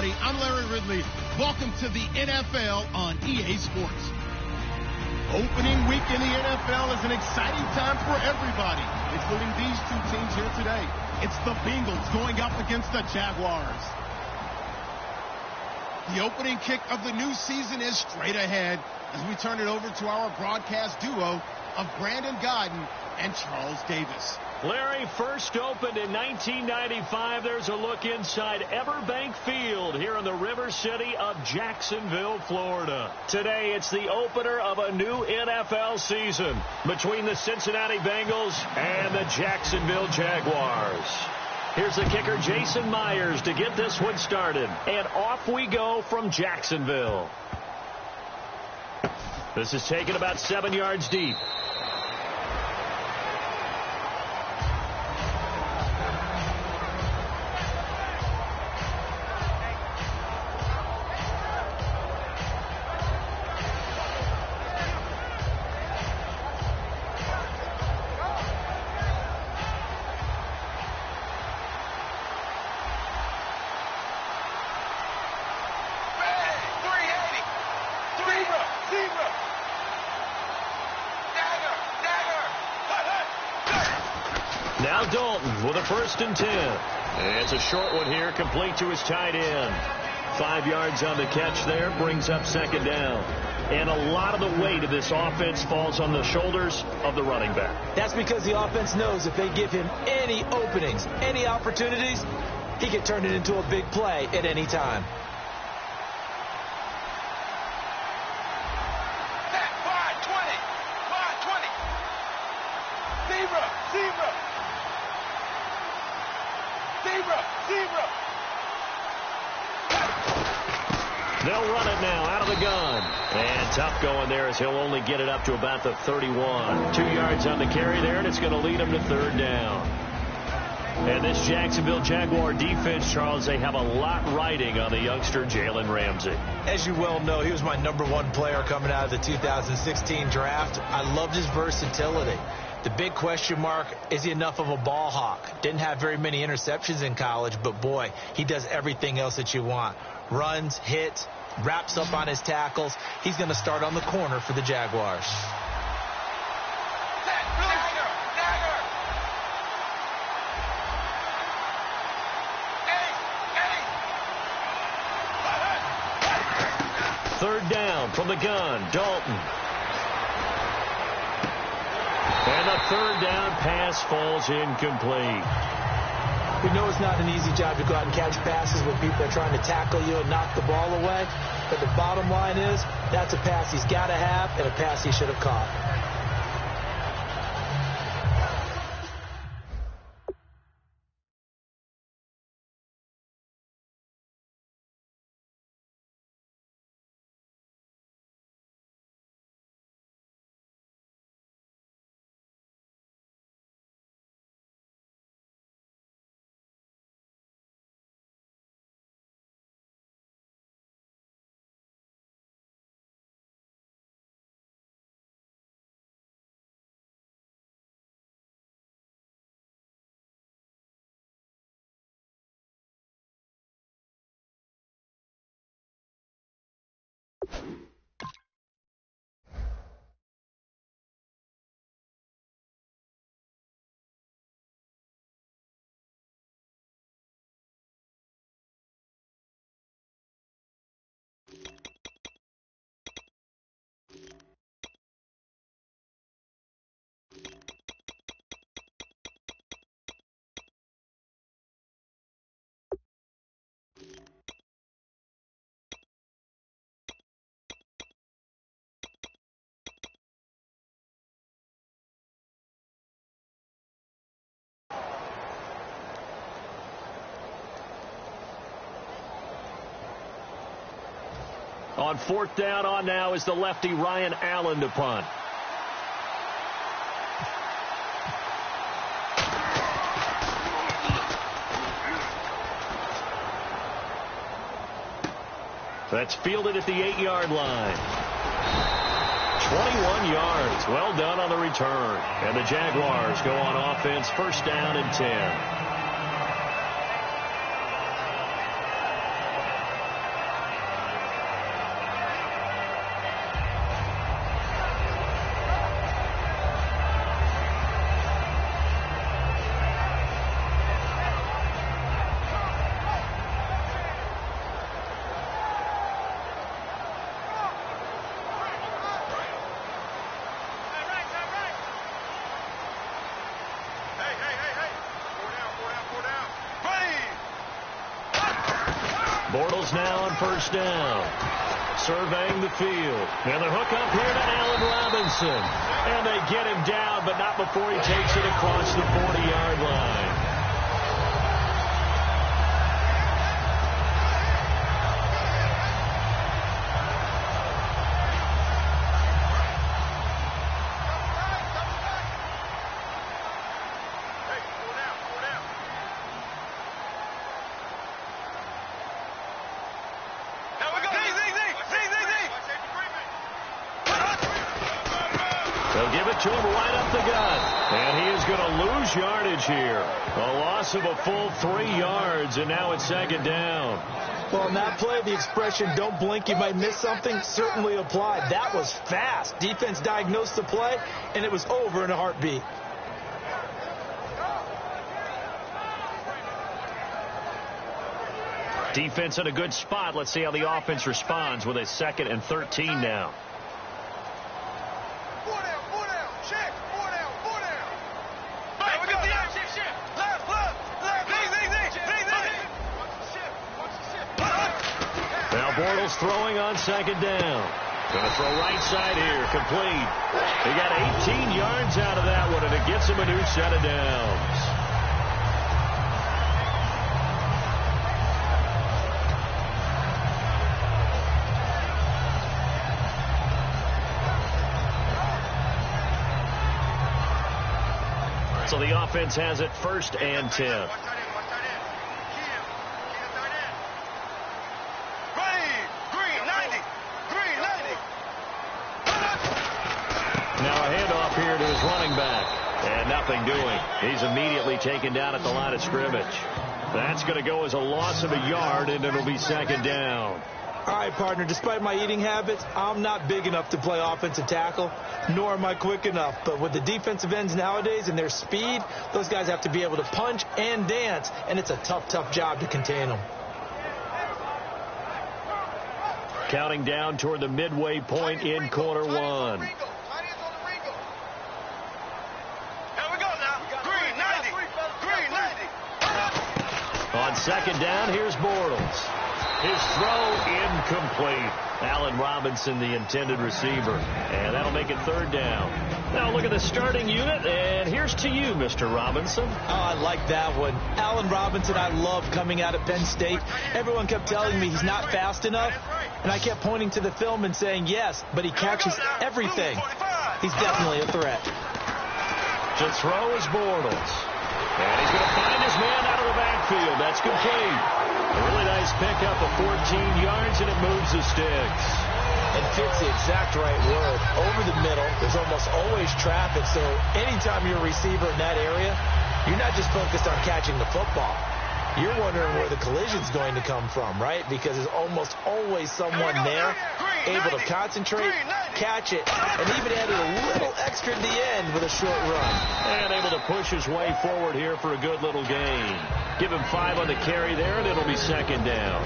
everybody. I'm Larry Ridley. Welcome to the NFL on EA Sports. Opening week in the NFL is an exciting time for everybody, including these two teams here today. It's the Bengals going up against the Jaguars. The opening kick of the new season is straight ahead as we turn it over to our broadcast duo of Brandon Godden and Charles Davis. Larry, first opened in 1995. There's a look inside Everbank Field here in the River City of Jacksonville, Florida. Today, it's the opener of a new NFL season between the Cincinnati Bengals and the Jacksonville Jaguars. Here's the kicker, Jason Myers, to get this one started. And off we go from Jacksonville. This is taken about 7 yards deep. Now Dalton with a 1st and 10. And it's a short one here, complete to his tight end. 5 yards on the catch there, brings up 2nd down. And a lot of the weight of this offense falls on the shoulders of the running back. That's because the offense knows if they give him any openings, any opportunities, he can turn it into a big play at any time. They'll run it now out of the gun. And tough going there as he'll only get it up to about the 31. 2 yards on the carry there, and it's going to lead him to 3rd down. And this Jacksonville Jaguar defense, Charles, they have a lot riding on the youngster Jalen Ramsey. As you well know, he was my #1 player coming out of the 2016 draft. I loved his versatility. The big question mark, is he enough of a ball hawk? Didn't have very many interceptions in college, but boy, he does everything else that you want. Runs, hits, wraps up on his tackles. He's going to start on the corner for the Jaguars. Third down from the gun, Dalton. And the 3rd down pass falls incomplete. We know it's not an easy job to go out and catch passes when people are trying to tackle you and knock the ball away. But the bottom line is, that's a pass he's got to have and a pass he should have caught. On 4th down, on now is the lefty Ryan Allen to punt. That's fielded at the 8-yard line. 21 yards. Well done on the return. And the Jaguars go on offense, 1st down and 10. Bortles now on first down. Surveying the field. And the hook up here to Allen Robinson. And they get him down, but not before he takes it across the 40-yard line. To him right up the gut. And he is going to lose yardage here. A loss of a full 3 yards, and now it's second down. Well, in that play, the expression, don't blink, you might miss something, certainly applied. That was fast. Defense diagnosed the play, and it was over in a heartbeat. Defense in a good spot. Let's see how the offense responds with a 2nd and 13 now. Bortles throwing on second down. Going to throw right side here. Complete. He got 18 yards out of that one, and it gets him a new set of downs. So the offense has it 1st and 10. Here to his running back, and nothing doing. He's immediately taken down at the line of scrimmage. That's going to go as a loss of a yard, and it'll be second down. All right, partner, despite my eating habits, I'm not big enough to play offensive tackle, nor am I quick enough. But with the defensive ends nowadays and their speed, those guys have to be able to punch and dance, and it's a tough, tough job to contain them. Counting down toward the midway point in quarter one. On second down, here's Bortles. His throw incomplete. Allen Robinson, the intended receiver. And that'll make it 3rd down. Now look at the starting unit, and here's to you, Mr. Robinson. Oh, I like that one. Allen Robinson, I love coming out of Penn State. Everyone kept telling me he's not fast enough, and I kept pointing to the film and saying, yes, but he catches everything. He's definitely a threat. To throw is Bortles. And he's going to find his man out of the backfield. That's complete. A really nice pickup of 14 yards, and it moves the sticks. And fits the exact right word. Over the middle, there's almost always traffic, so anytime you're a receiver in that area, you're not just focused on catching the football. You're wondering where the collision's going to come from, right? Because there's almost always someone there able to concentrate, catch it, and even added a little extra at the end with a short run. And able to push his way forward here for a good little gain. Give him 5 on the carry there, and it'll be second down.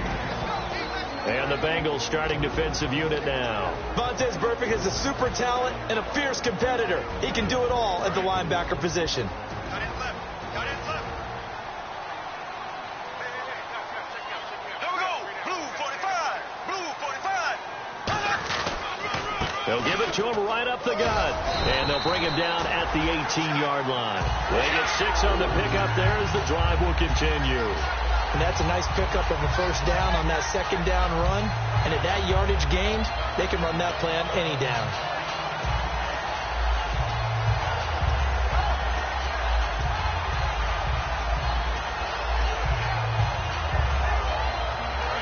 And the Bengals starting defensive unit now. Vontaze Burfict is a super talent and a fierce competitor. He can do it all at the linebacker position. They'll give it to him right up the gut. And they'll bring him down at the 18-yard line. They get 6 on the pickup there as the drive will continue. And that's a nice pickup of a 1st down on that 2nd down run. And at that yardage gained, they can run that play on any down.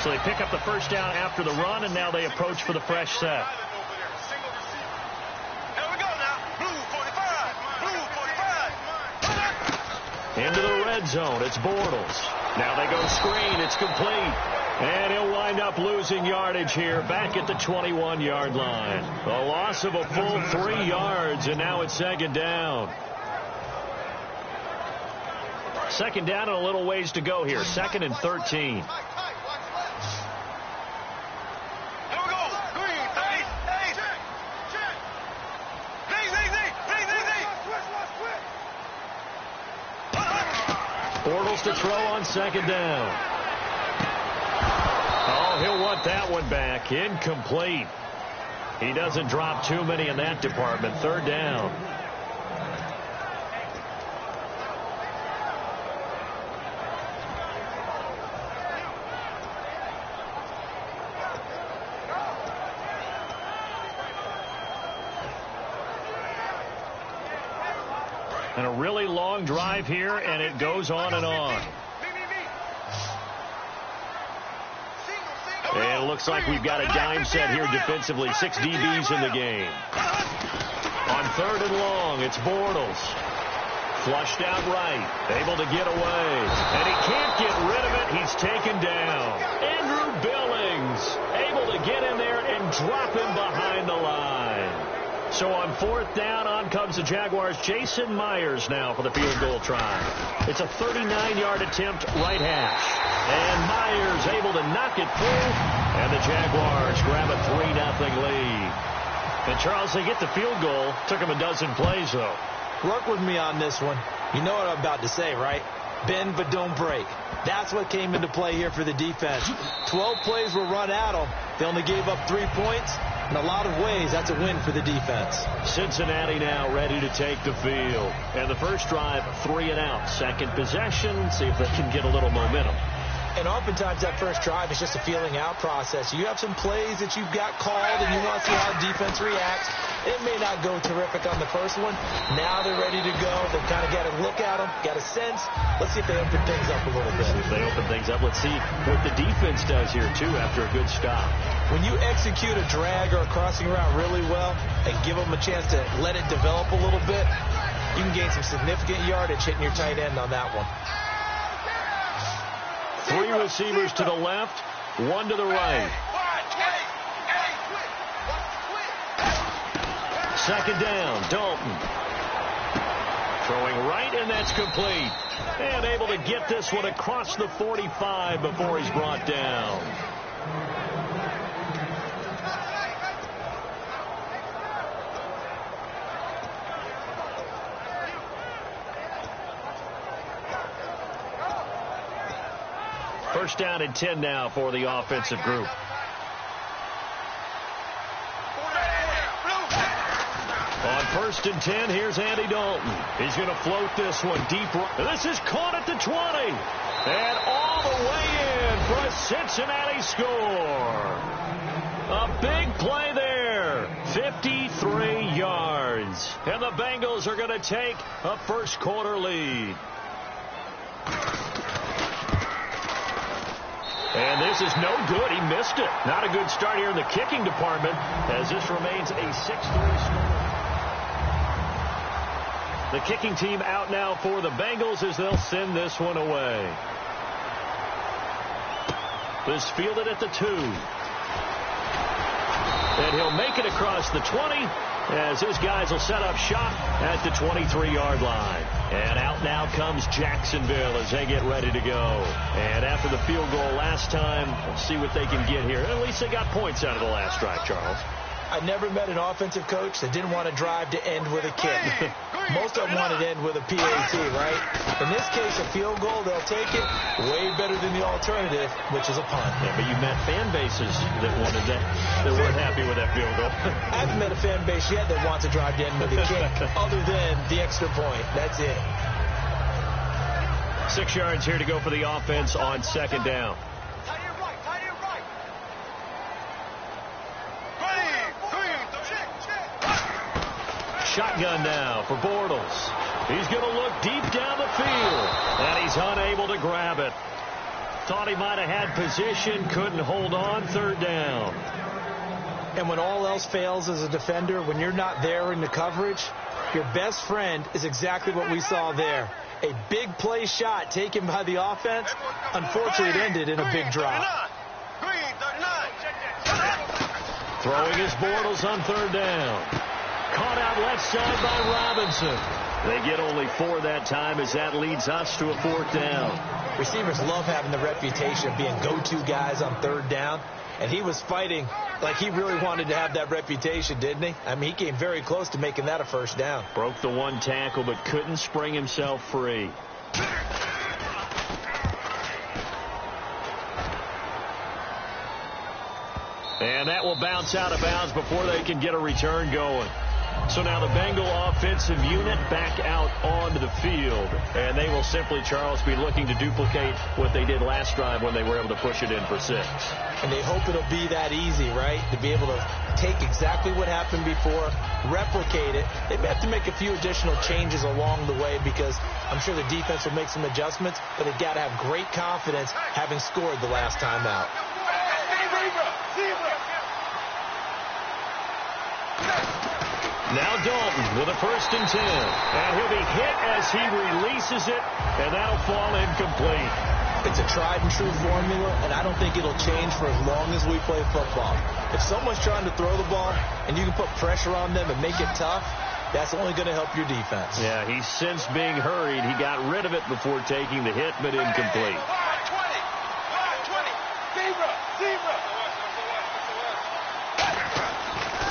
So they pick up the 1st down after the run, and now they approach for the fresh set. Into the red zone. It's Bortles. Now they go screen. It's complete. And he'll wind up losing yardage here back at the 21-yard line. A loss of a full 3 yards, and now it's second down. Second down and a little ways to go here. 2nd and 13. Bortles to throw on second down. He'll want that one back. Incomplete. He doesn't drop too many in that department. Third down. And a really long drive here, and it goes on and on. And it looks like we've got a dime set here defensively. 6 DBs in the game. On third and long, it's Bortles. Flushed out right. Able to get away. And he can't get rid of it. He's taken down. Andrew Billings able to get in there and drop him behind the line. So on fourth down, on comes the Jaguars' Jason Myers now for the field goal try. It's a 39-yard attempt, right hash. And Myers able to knock it through. And the Jaguars grab a 3-0 lead. And, Charles, they get the field goal. Took them a dozen plays, though. Work with me on this one. You know what I'm about to say, right? Bend but don't break. That's what came into play here for the defense. 12 plays were run at them. They only gave up 3 points. In a lot of ways, that's a win for the defense. Cincinnati now ready to take the field. And the first drive, 3 and out. Second possession, see if they can get a little momentum. And oftentimes that first drive is just a feeling out process. You have some plays that you've got called and you want to see how defense reacts. It may not go terrific on the first one. Now they're ready to go. They've kind of got a look at them, got a sense. Let's see if they open things up a little bit. If they open things up, let's see what the defense does here, too, after a good stop. When you execute a drag or a crossing route really well and give them a chance to let it develop a little bit, you can gain some significant yardage hitting your tight end on that one. 3 receivers to the left, 1 to the right. Second down, Dalton. Throwing right, and that's complete. And able to get this one across the 45 before he's brought down. First down and 10 now for the offensive group. On first and 10, here's Andy Dalton. He's going to float this one deep. This is caught at the 20. And all the way in for a Cincinnati score. A big play there. 53 yards. And the Bengals are going to take a first quarter lead. And this is no good. He missed it. Not a good start here in the kicking department as this remains a 6-3 score. The kicking team out now for the Bengals as they'll send this one away. This fielded at the 2. And he'll make it across the 20 as his guys will set up shop at the 23-yard line. And out now comes Jacksonville as they get ready to go. And after the field goal last time, we'll see what they can get here. At least they got points out of the last drive, Charles. I never met an offensive coach that didn't want to drive to end with a kick. Most of them wanted to end with a PAT, right? In this case, a field goal, they'll take it. Way better than the alternative, which is a punt. Yeah, but you met fan bases that wanted that weren't happy with that field goal. I haven't met a fan base yet that wants to drive to end with a kick, other than the extra point. That's it. 6 yards here to go for the offense on second down. Shotgun now for Bortles. He's going to look deep down the field, and he's unable to grab it. Thought he might have had position, couldn't hold on. Third down. And when all else fails as a defender, when you're not there in the coverage, your best friend is exactly what we saw there. A big play shot taken by the offense. Unfortunately, it ended in a big drop. Throwing his Bortles on third down. Caught out left side by Robinson. They get only 4 that time as that leads us to a fourth down. Receivers love having the reputation of being go-to guys on third down. And he was fighting like he really wanted to have that reputation, didn't he? I mean, he came very close to making that a first down. Broke the one tackle but couldn't spring himself free. that will bounce out of bounds before they can get a return going. So now the Bengal offensive unit back out onto the field. And they will simply, Charles, be looking to duplicate what they did last drive when they were able to push it in for 6. And they hope it'll be that easy, right? To be able to take exactly what happened before, replicate it. They may have to make a few additional changes along the way because I'm sure the defense will make some adjustments, but they've got to have great confidence having scored the last time out. Now Dalton with a 1st and 10. And he'll be hit as he releases it, and that'll fall incomplete. It's a tried-and-true formula, and I don't think it'll change for as long as we play football. If someone's trying to throw the ball and you can put pressure on them and make it tough, that's only going to help your defense. Yeah, he's since being hurried. He got rid of it before taking the hit, but incomplete.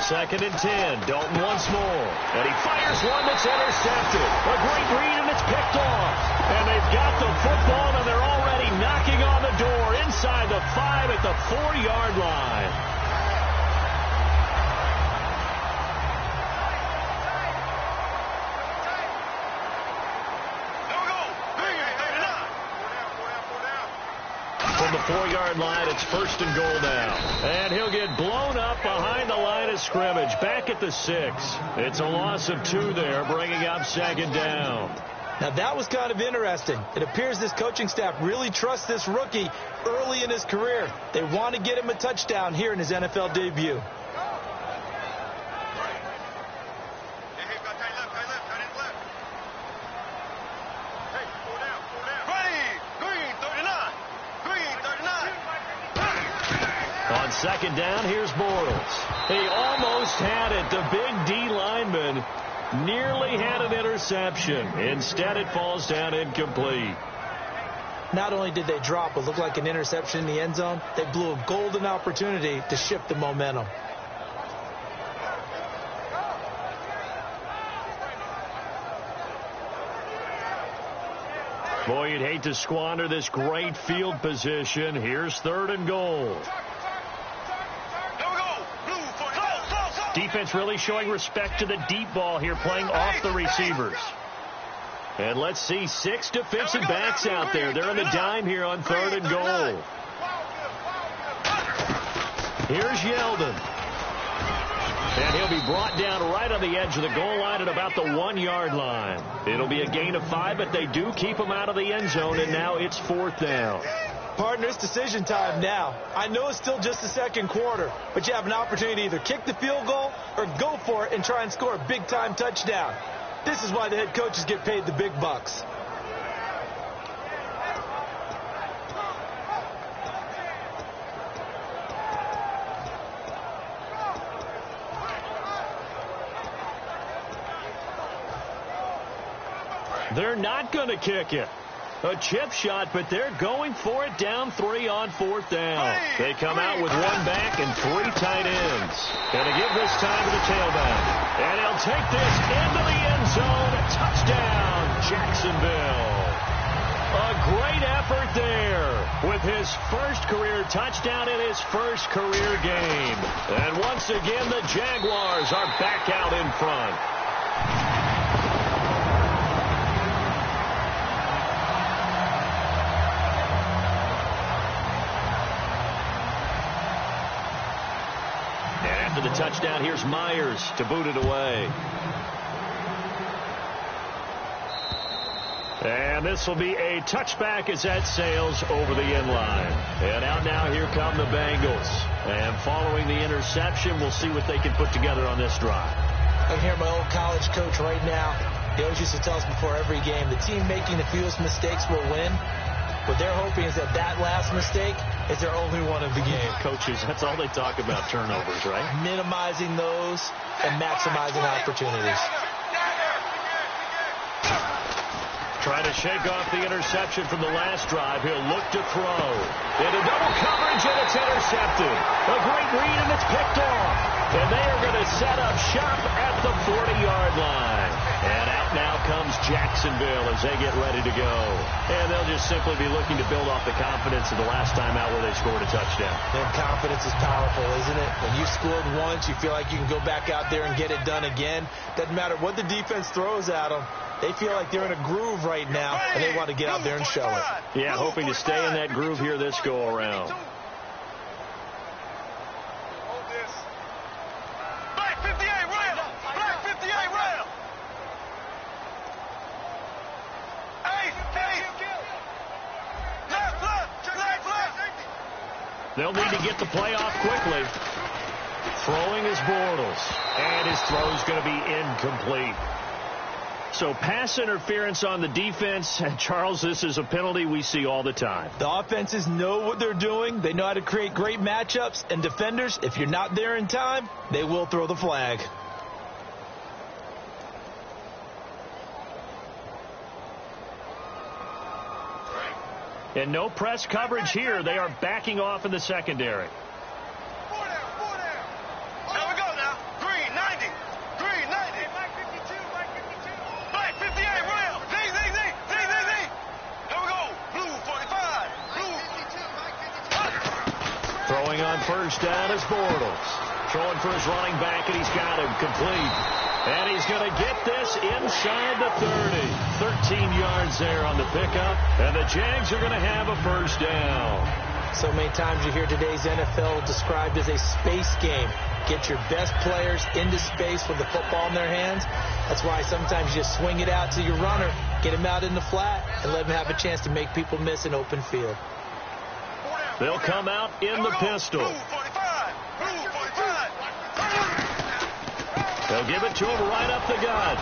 2nd and 10. Dalton once more. And he fires one that's intercepted. A great read, and it's picked off. And they've got the football, and they're already knocking on the door inside the 5 at the 4-yard line. From the 4-yard line, it's 1st and goal now. And he'll get blown up behind the line of scrimmage, back at the 6. It's a loss of 2 there, bringing up 2nd down. Now, that was kind of interesting. It appears this coaching staff really trusts this rookie early in his career. They want to get him a touchdown here in his NFL debut. On 2nd down, here's Boyles. He almost had it. The big D lineman nearly had an interception. Instead, it falls down incomplete. Not only did they drop what looked like an interception in the end zone, they blew a golden opportunity to shift the momentum. Boy, you'd hate to squander this great field position. Here's 3rd and goal. Defense really showing respect to the deep ball here, playing off the receivers. And let's see, 6 defensive backs out there. They're in the dime here on 3rd and goal. Here's Yeldon. And he'll be brought down right on the edge of the goal line at about the 1-yard line. It'll be a gain of 5, but they do keep him out of the end zone, and now it's 4th down. Partner, it's decision time now. I know it's still just the 2nd quarter, but you have an opportunity to either kick the field goal or go for it and try and score a big-time touchdown. This is why the head coaches get paid the big bucks. They're not going to kick it. A chip shot, but they're going for it down 3 on 4th down. They come out with 1 back and 3 tight ends. Going to give this time to the tailback. And he'll take this into the end zone. Touchdown, Jacksonville. A great effort there with his first career touchdown in his first career game. And once again, the Jaguars are back out in front. The touchdown, here's Myers to boot it away. And this will be a touchback as that sails over the end line. And out now, here come the Bengals. And following the interception, we'll see what they can put together on this drive. I can hear my old college coach right now. He always used to tell us before every game, the team making the fewest mistakes will win. What they're hoping is that last mistake is their only one of the game. Coaches, that's all they talk about, turnovers, right? Minimizing those and maximizing opportunities. Trying to shake off the interception from the last drive. He'll look to throw. Into double coverage, and it's intercepted. A great read, and it's picked off. And they are going to set up shop at the 40-yard line. And out now comes Jacksonville as they get ready to go. And they'll just simply be looking to build off the confidence of the last time out where they scored a touchdown. And confidence is powerful, isn't it? When you scored once, you feel like you can go back out there and get it done again. Doesn't matter what the defense throws at them. They feel like they're in a groove right now, and they want to get out there and show it. Yeah, hoping to stay in that groove here this go-around. Black 58 rail! Black 58 rail! They'll need to get the play off quickly. Throwing is Bortles, and his throw is going to be incomplete. So pass interference on the defense. And Charles, this is a penalty we see all the time. The offenses know what they're doing. They know how to create great matchups. And defenders, if you're not there in time, they will throw the flag. And no press coverage here. They are backing off in the secondary. Throwing on first down is Bortles. Throwing for his running back, and he's got him complete. And he's going to get this inside the 30. 13 yards there on the pickup. And the Jags are going to have a first down. So many times you hear today's NFL described as a space game. Get your best players into space with the football in their hands. That's why sometimes you just swing it out to your runner, get him out in the flat, and let him have a chance to make people miss an open field. They'll come out in the pistol. They'll give it to him right up the gut.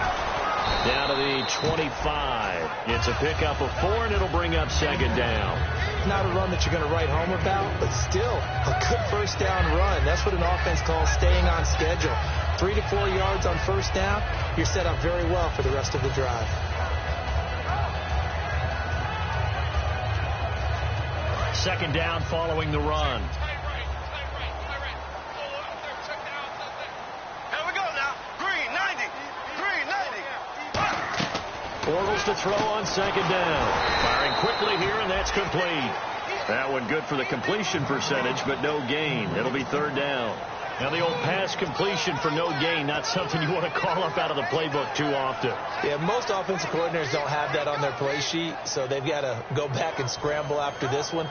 Down to the 25. It's a pickup of 4, and it'll bring up second down. Not a run that you're going to write home about, but still a good first down run. That's what an offense calls staying on schedule. 3 to 4 yards on first down, you're set up very well for the rest of the drive. Second down following the run. Here we go now. Green 90. Green 90. Bortles to throw on second down. Firing quickly here, and that's complete. That one good for the completion percentage, but no gain. It'll be third down. Now the old pass completion for no gain, not something you want to call up out of the playbook too often. Yeah, most offensive coordinators don't have that on their play sheet, so they've got to go back and scramble after this one.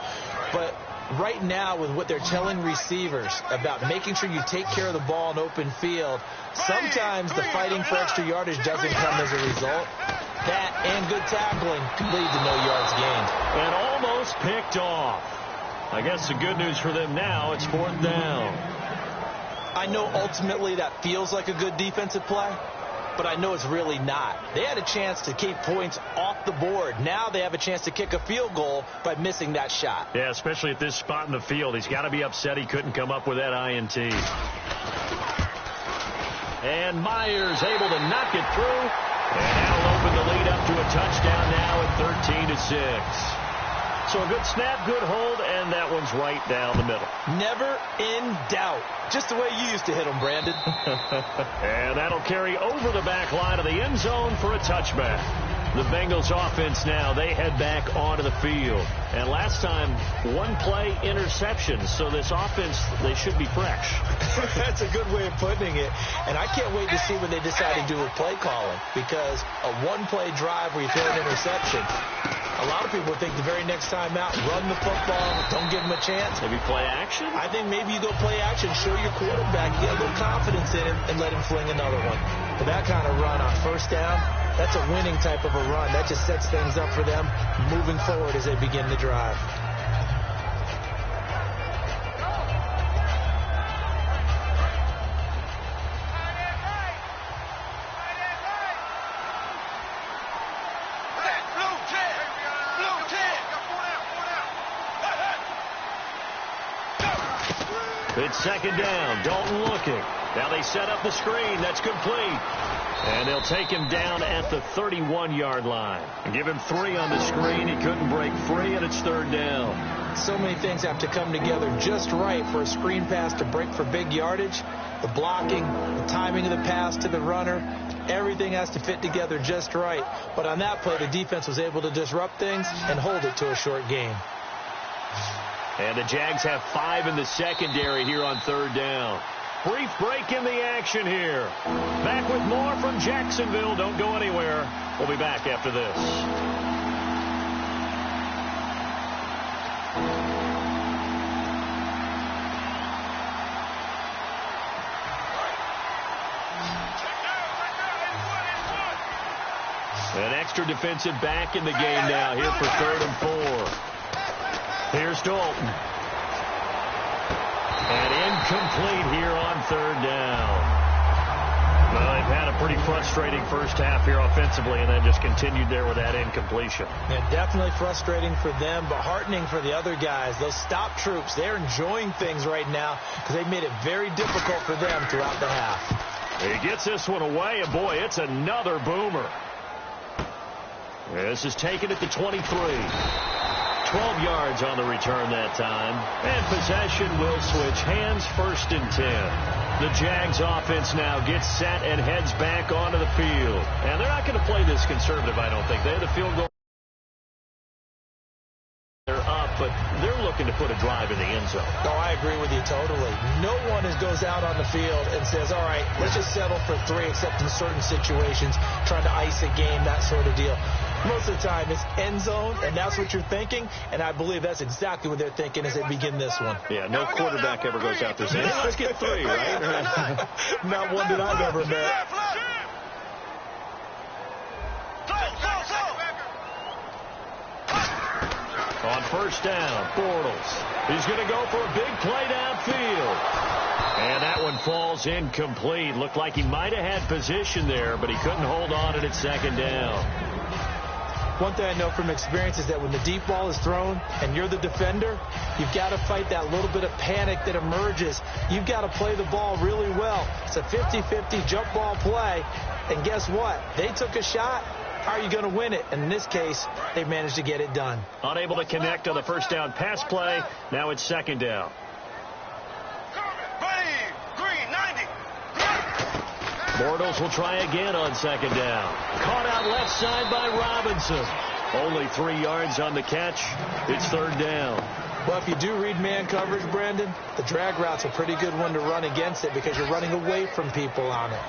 But right now, with what they're telling receivers about making sure you take care of the ball in open field, sometimes the fighting for extra yardage doesn't come as a result. That and good tackling could lead to no yards gained. And almost picked off. I guess the good news for them now, it's fourth down. I know ultimately that feels like a good defensive play, but I know it's really not. They had a chance to keep points off the board. Now they have a chance to kick a field goal by missing that shot. Yeah, especially at this spot in the field. He's got to be upset he couldn't come up with that INT. And Myers able to knock it through. And that'll open the lead up to a touchdown now at 13-6. So a good snap, good hold, and that one's right down the middle. Never in doubt. Just the way you used to hit them, Brandon. And that'll carry over the back line of the end zone for a touchback. The Bengals offense now, they head back onto the field. And last time, one play interception. So this offense, they should be fresh. That's a good way of putting it. And I can't wait to see when they decide to do with play calling. Because a one-play drive where you throw an interception, a lot of people think the very next time out, run the football, don't give him a chance. Maybe play action? I think maybe you go play action, show your quarterback, get a little confidence in him, and let him fling another one. But that kind of run on first down, that's a winning type of a run. That just sets things up for them moving forward as they begin the drive. It's second down. Dalton looking. Now they set up the screen. That's complete. And they'll take him down at the 31-yard line. And give him 3 on the screen. He couldn't break free, and it's third down. So many things have to come together just right for a screen pass to break for big yardage. The blocking, the timing of the pass to the runner, Everything has to fit together just right. But on that play, the defense was able to disrupt things and hold it to a short game. And the Jags have 5 in the secondary here on 3rd down. Brief break in the action here. Back with more from Jacksonville. Don't go anywhere. We'll be back after this. An extra defensive back in the game now here for 3rd and 4. Here's Dalton. And incomplete here on 3rd down. Well, they've had a pretty frustrating first half here offensively and then just continued there with that incompletion. Yeah, definitely frustrating for them, but heartening for the other guys. Those stop troops, they're enjoying things right now because they've made it very difficult for them throughout the half. He gets this one away, and boy, it's another boomer. This is taken at the 23. 12 yards on the return that time. And possession will switch hands, 1st and 10. The Jags offense now gets set and heads back onto the field. And they're not going to play this conservative, I don't think. They have the field goal. They're up, but they're looking to put a drive in the end zone. No, I agree with you totally. No one goes out on the field and says, all right, let's just settle for 3, except in certain situations, trying to ice a game, that sort of deal. Most of the time, it's end zone, and that's what you're thinking, and I believe that's exactly what they're thinking as they begin this one. Yeah, no quarterback ever goes out there saying, hey, let's get 3, right? Not one that I've ever met. On 1st down, Bortles. He's going to go for a big play downfield. And that one falls incomplete. Looked like he might have had position there, but he couldn't hold on at 2nd down. One thing I know from experience is that when the deep ball is thrown and you're the defender, you've got to fight that little bit of panic that emerges. You've got to play the ball really well. It's a 50-50 jump ball play. And guess what? They took a shot. How are you going to win it? And in this case, they managed to get it done. Unable to connect on the 1st down pass play. Now it's 2nd down. Bortles will try again on 2nd down. Caught out left side by Robinson. Only 3 yards on the catch. It's 3rd down. Well, if you do read man coverage, Brandon, the drag route's a pretty good one to run against it because you're running away from people on it.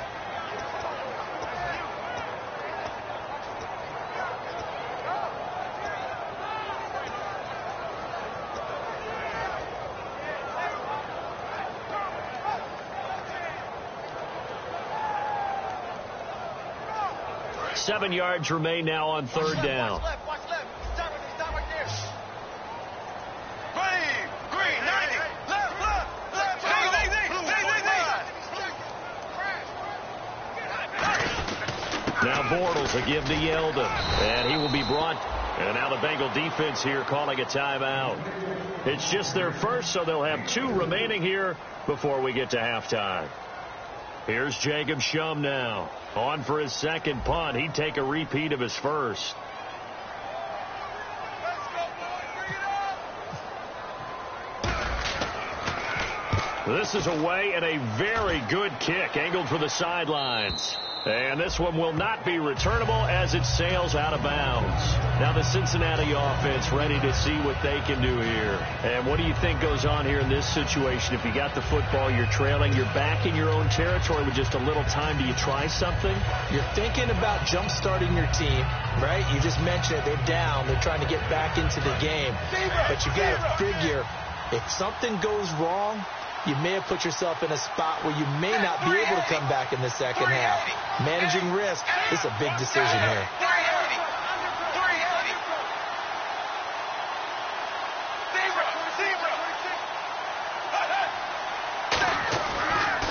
Seven yards remain now on 3rd down. Watch left. Stop right there. Green, 90. Left. Now Bortles will give to Yeldon. And he will be brought. And now the Bengal defense here calling a timeout. It's just their first, so they'll have 2 remaining here before we get to halftime. Here's Jacob Shum now. On for his 2nd punt. He'd take a repeat of his first. This is away and a very good kick angled for the sidelines. And this one will not be returnable as it sails out of bounds. Now the Cincinnati offense ready to see what they can do here. And what do you think goes on here in this situation? If you got the football, you're trailing, you're back in your own territory with just a little time. Do you try something? You're thinking about jump-starting your team, right? You just mentioned it. They're down. They're trying to get back into the game. But you got to figure if something goes wrong, you may have put yourself in a spot where you may not be able to come back in the second half. Managing risk is a big decision here.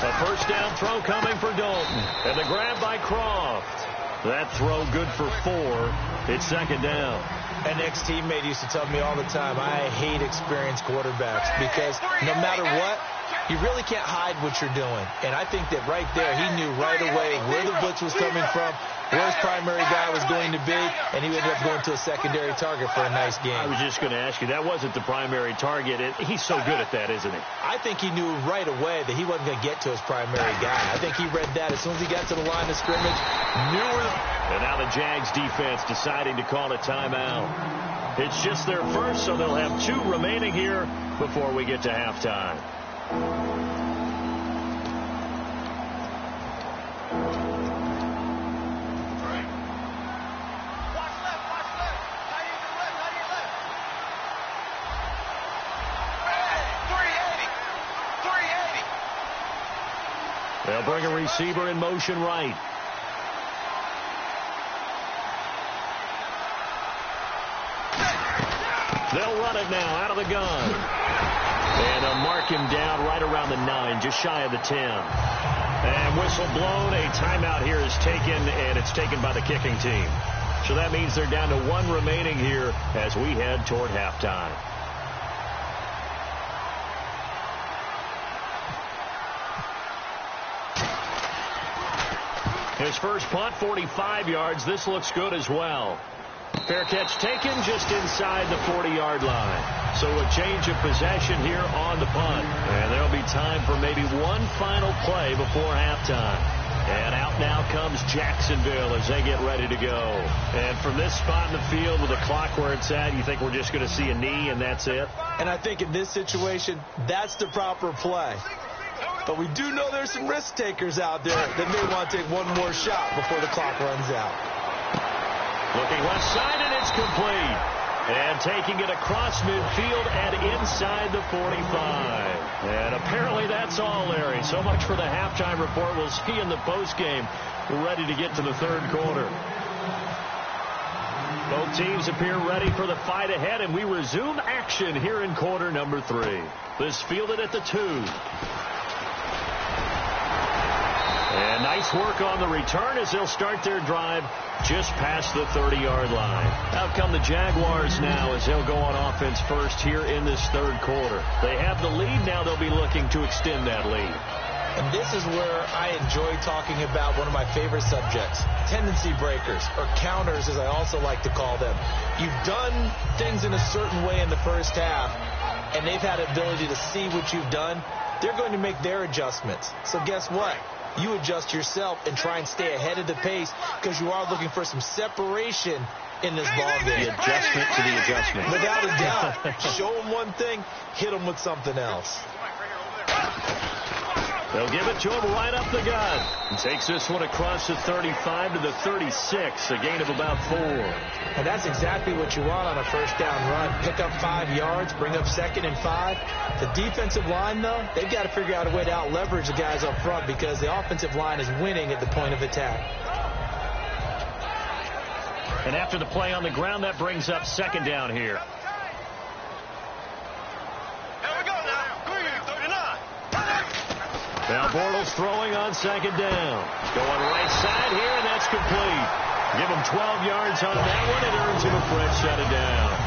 A 1st down throw coming for Dalton. And the grab by Croft. That throw good for 4. It's 2nd down. An ex-teammate used to tell me all the time, I hate experienced quarterbacks because no matter what, you really can't hide what you're doing. And I think that right there, he knew right away where the blitz was coming from, where his primary guy was going to be, and he ended up going to a secondary target for a nice game. I was just going to ask you, that wasn't the primary target. He's so good at that, isn't he? I think he knew right away that he wasn't going to get to his primary guy. I think he read that as soon as he got to the line of scrimmage, knew where. And now the Jags defense deciding to call a timeout. It's just their first, so they'll have 2 remaining here before we get to halftime. They'll bring a receiver in motion right. They'll run it now out of the gun. And they'll mark him down right around the 9, just shy of the 10. And whistle blown. A timeout here is taken, and it's taken by the kicking team. So that means they're down to 1 remaining here as we head toward halftime. His first punt, 45 yards. This looks good as well. Fair catch taken just inside the 40-yard line. So a change of possession here on the punt. And there'll be time for maybe one final play before halftime. And out now comes Jacksonville as they get ready to go. And from this spot in the field with the clock where it's at, you think we're just going to see a knee and that's it? And I think in this situation, that's the proper play. But we do know there's some risk takers out there that may want to take one more shot before the clock runs out. Looking left side, and it's complete. And taking it across midfield and inside the 45. And apparently that's all, Larry. So much for the halftime report. We'll see in the postgame. We're ready to get to the third quarter. Both teams appear ready for the fight ahead, and we resume action here in quarter number 3. This fielded at the 2. And nice work on the return as they'll start their drive just past the 30-yard line. Out come the Jaguars now as they'll go on offense first here in this third quarter. They have the lead. Now they'll be looking to extend that lead. And this is where I enjoy talking about one of my favorite subjects, tendency breakers, or counters as I also like to call them. You've done things in a certain way in the first half, and they've had the ability to see what you've done. They're going to make their adjustments. So guess what? You adjust yourself and try and stay ahead of the pace because you are looking for some separation in this ball game. The adjustment to the adjustment. Without a doubt. Show them one thing, hit them with something else. They'll give it to him right up the gut. And takes this one across the 35 to the 36, a gain of about 4. And that's exactly what you want on a first down run. Pick up 5 yards, bring up 2nd and 5. The defensive line, though, they've got to figure out a way to out-leverage the guys up front because the offensive line is winning at the point of attack. And after the play on the ground, that brings up 2nd down here. Now Bortles throwing on 2nd down. Going right side here, and that's complete. Give him 12 yards on that one. It earns him a fresh set of downs.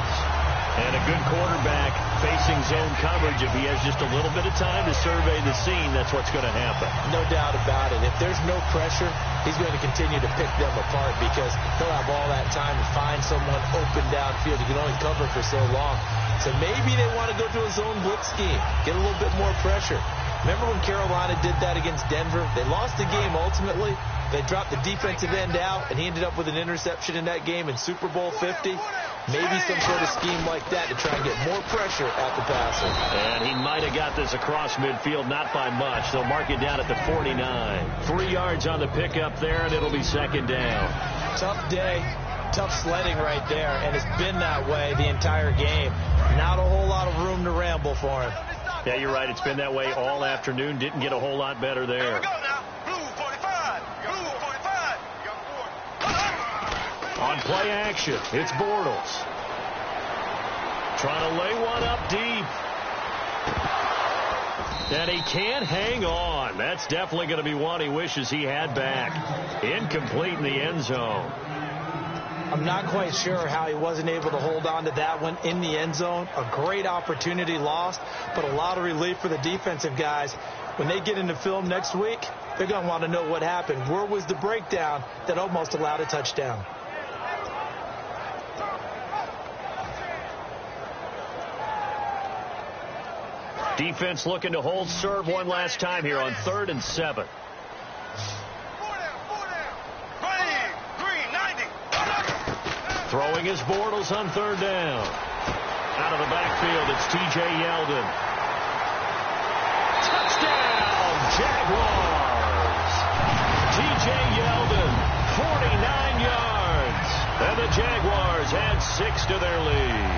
And a good quarterback facing zone coverage. If he has just a little bit of time to survey the scene, that's what's going to happen. No doubt about it. If there's no pressure, he's going to continue to pick them apart because he'll have all that time to find someone open downfield. He can only cover for so long. So maybe they want to go to a zone blitz scheme, get a little bit more pressure. Remember when Carolina did that against Denver? They lost the game ultimately. They dropped the defensive end out, and he ended up with an interception in that game in Super Bowl 50. Maybe some sort of scheme like that to try and get more pressure at the passer. And he might have got this across midfield, not by much. They'll mark it down at the 49. 3 yards on the pickup there, and it'll be 2nd down. Tough day. Tough sledding right there, and it's been that way the entire game. Not a whole lot of room to ramble for him. Yeah, you're right. It's been that way all afternoon. Didn't get a whole lot better there. Here we go now. Blue 45. Blue 45. On play action, it's Bortles. Trying to lay one up deep. And he can't hang on. That's definitely going to be one he wishes he had back. Incomplete in the end zone. I'm not quite sure how he wasn't able to hold on to that one in the end zone. A great opportunity lost, but a lot of relief for the defensive guys. When they get into film next week, they're going to want to know what happened. Where was the breakdown that almost allowed a touchdown? Defense looking to hold serve one last time here on 3rd and 7. Throwing his Bortles on 3rd down. Out of the backfield, it's T.J. Yeldon. Touchdown, Jaguars! T.J. Yeldon, 49 yards. And the Jaguars add 6 to their lead.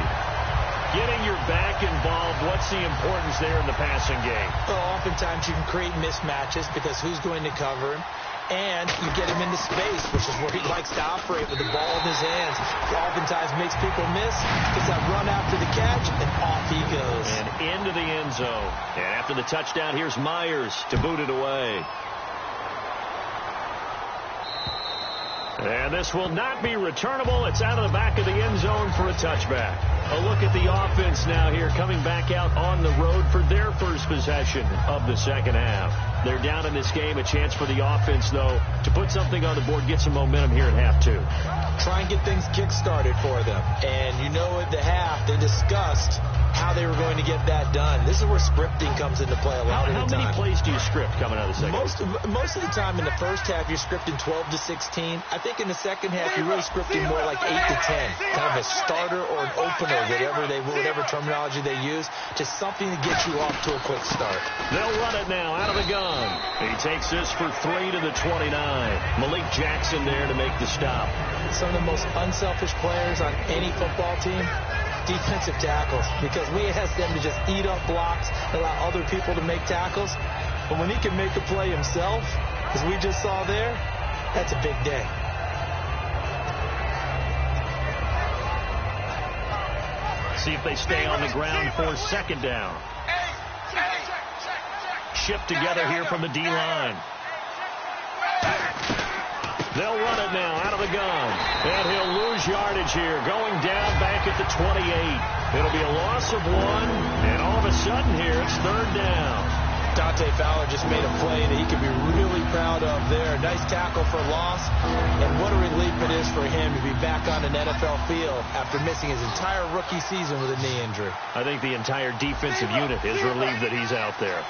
Getting your back involved, what's the importance there in the passing game? Well, oftentimes you can create mismatches because who's going to cover him? And you get him into space, which is where he likes to operate with the ball in his hands. He oftentimes makes people miss, gets that run after the catch, and off he goes. And into the end zone. And after the touchdown, here's Myers to boot it away. And this will not be returnable. It's out of the back of the end zone for a touchback. A look at the offense now here, coming back out on the road for their first possession of the second half. They're down in this game. A chance for the offense, though, to put something on the board, get some momentum here in half 2. Try and get things kick-started for them. And you know at the half, they discussed how they were going to get that done. This is where scripting comes into play a lot of the time. How many plays do you script coming out of the second half? Most of the time in the first half, you're scripting 12 to 16. I think in the second half, you're really scripting more like 8 to 10. Kind of a starter or an opener, whatever terminology they use. Just something to get you off to a quick start. They'll run it now out of the gun. He takes this for 3 to the 29. Malik Jackson there to make the stop. Some of the most unselfish players on any football team, defensive tackles, because we ask them to just eat up blocks, allow other people to make tackles. But when he can make a play himself, as we just saw there, that's a big day. See if they stay on the ground for 2nd down. Shift together here from the D-line. They'll run it now out of the gun. And he'll lose yardage here. Going down back at the 28. It'll be a loss of 1. And all of a sudden here, it's 3rd down. Dante Fowler just made a play that he could be really proud of there. Nice tackle for loss. And what a relief it is for him to be back on an NFL field after missing his entire rookie season with a knee injury. I think the entire defensive unit is relieved that he's out there.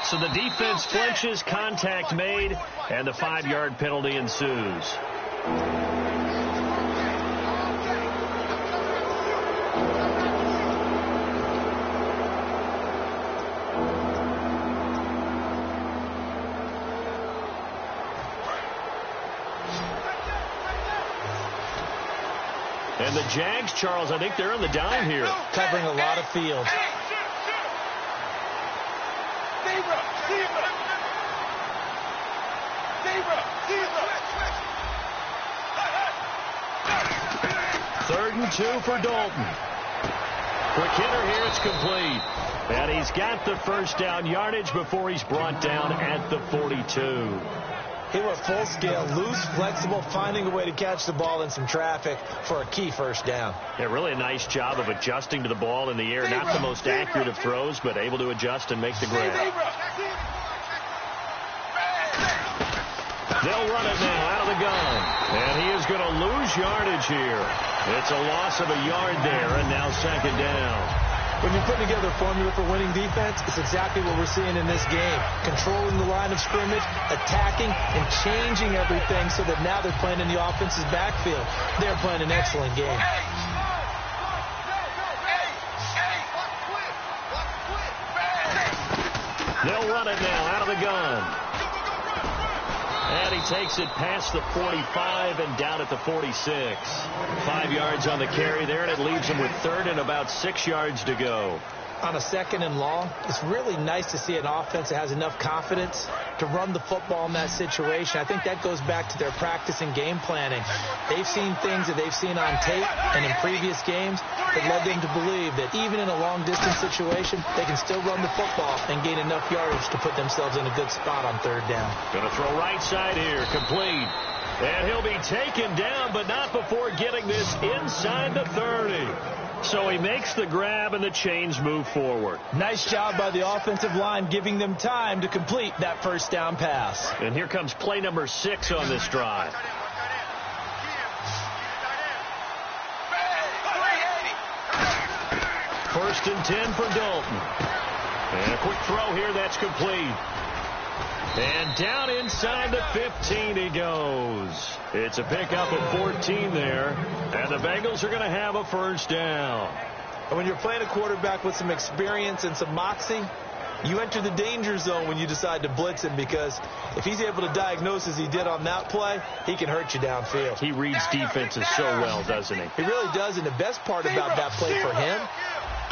So the defense flinches, contact made, and the 5-yard penalty ensues. And the Jags, Charles, I think they're in the down here. Covering a lot of field. Third and 2 for Dalton. Quick hitter here, it's complete. And he's got the first down yardage before he's brought down at the 42. He went full scale, loose, flexible, finding a way to catch the ball in some traffic for a key first down. Yeah, really a nice job of adjusting to the ball in the air. Not the most accurate of throws, but able to adjust and make the grab. They'll run it now out of the gun. And he is going to lose yardage here. It's a loss of a yard there, and now 2nd down. When you put together a formula for winning defense, it's exactly what we're seeing in this game. Controlling the line of scrimmage, attacking, and changing everything so that now they're playing in the offense's backfield. They're playing an excellent game. They'll run it now out of the gun. And he takes it past the 45 and down at the 46. 5 yards on the carry there, and it leaves him with 3rd and about 6 yards to go. On a 2nd and long, it's really nice to see an offense that has enough confidence to run the football in that situation. I think that goes back to their practice and game planning. They've seen things that they've seen on tape and in previous games that led them to believe that even in a long-distance situation, they can still run the football and gain enough yardage to put themselves in a good spot on 3rd down. Going to throw right side here, complete. And he'll be taken down, but not before getting this inside the 30. So he makes the grab, and the chains move forward. Nice job by the offensive line, giving them time to complete that first down pass. And here comes play number 6 on this drive. First and 10 for Dalton. And a quick throw here that's complete. And down inside the 15 he goes. It's a pickup of 14 there. And the Bengals are going to have a first down. And when you're playing a quarterback with some experience and some moxie, you enter the danger zone when you decide to blitz him, because if he's able to diagnose as he did on that play, he can hurt you downfield. He reads defenses so well, doesn't he? He really does, and the best part about that play for him,